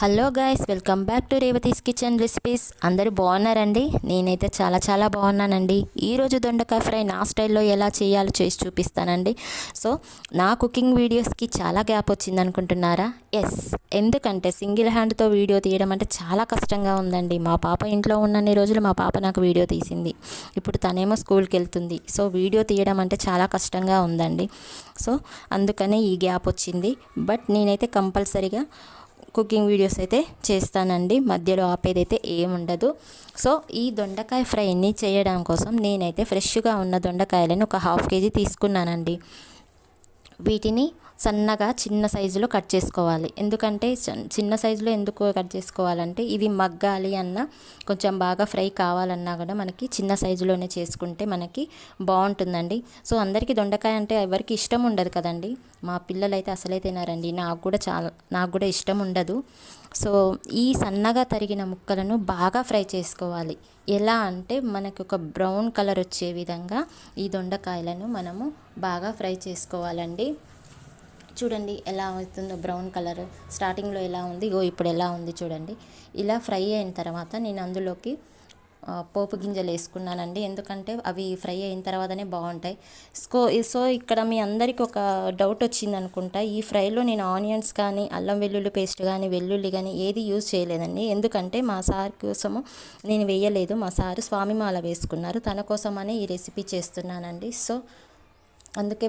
Hello guys, welcome back to Revathi's kitchen recipes. అందరూ బాగున్నారండి? నేనైతే చాలా బాగున్నానండి. ఈరోజు దొండకాయ ఫ్రై నా స్టైల్లో ఎలా చేయాలో చేసి చూపిస్తానండి. సో నా కుకింగ్ వీడియోస్కి చాలా గ్యాప్ వచ్చింది అనుకుంటున్నారా? ఎస్, ఎందుకంటే సింగిల్ హ్యాండ్తో వీడియో తీయడం అంటే చాలా కష్టంగా ఉందండి. మా పాప ఇంట్లో ఉన్నన్ని రోజులు మా పాప నాకు వీడియో తీసింది. ఇప్పుడు తనేమో స్కూల్కి వెళ్తుంది. సో వీడియో తీయడం అంటే చాలా కష్టంగా ఉందండి. సో అందుకనే ఈ గ్యాప్ వచ్చింది. బట్ నేనైతే కంపల్సరీగా కుకింగ్ వీడియోస్ అయితే చేస్తానండి. మధ్యలో ఆపేదైతే ఏముండదు. సో ఈ దొండకాయ ఫ్రైని చేయడం కోసం నేనైతే ఫ్రెష్గా ఉన్న దొండకాయలను ఒక 1/2 kg తీసుకున్నానండి. వీటిని సన్నగా చిన్న సైజులో కట్ చేసుకోవాలి. ఎందుకంటే చిన్న సైజులో ఎందుకు కట్ చేసుకోవాలంటే ఇది మగ్గాలి అన్న, కొంచెం బాగా ఫ్రై కావాలన్నా కూడా మనకి చిన్న సైజులోనే చేసుకుంటే మనకి బాగుంటుందండి. సో అందరికీ దొండకాయ అంటే ఎవరికి ఇష్టం ఉండదు కదండి. మా పిల్లలైతే అసలే తినారండి. నాకు కూడా ఇష్టం ఉండదు. సో ఈ సన్నగా తరిగిన ముక్కలను బాగా ఫ్రై చేసుకోవాలి. ఎలా అంటే మనకు ఒక బ్రౌన్ కలర్ వచ్చే విధంగా ఈ దొండకాయలను మనము బాగా ఫ్రై చేసుకోవాలండి. చూడండి ఎలా అవుతుందో. బ్రౌన్ కలర్ స్టార్టింగ్లో ఎలా ఉంది, ఇప్పుడు ఎలా ఉంది చూడండి. ఇలా ఫ్రై అయిన తర్వాత నేను అందులోకి పోపు గింజలు వేసుకున్నానండి. ఎందుకంటే అవి ఫ్రై అయిన తర్వాతనే బాగుంటాయి. సో ఇక్కడ మీ అందరికీ ఒక డౌట్ వచ్చింది అనుకుంటా. ఈ ఫ్రైలో నేను ఆనియన్స్ కానీ, అల్లం వెల్లుల్లి పేస్ట్ కానీ, వెల్లుల్లి కానీ ఏది యూజ్ చేయలేదండి. ఎందుకంటే మా సార్ కోసము నేను వేయలేదు. మా సారు స్వామిమాల వేసుకున్నారు. తన కోసమనే ఈ రెసిపీ చేస్తున్నానండి. సో అందుకే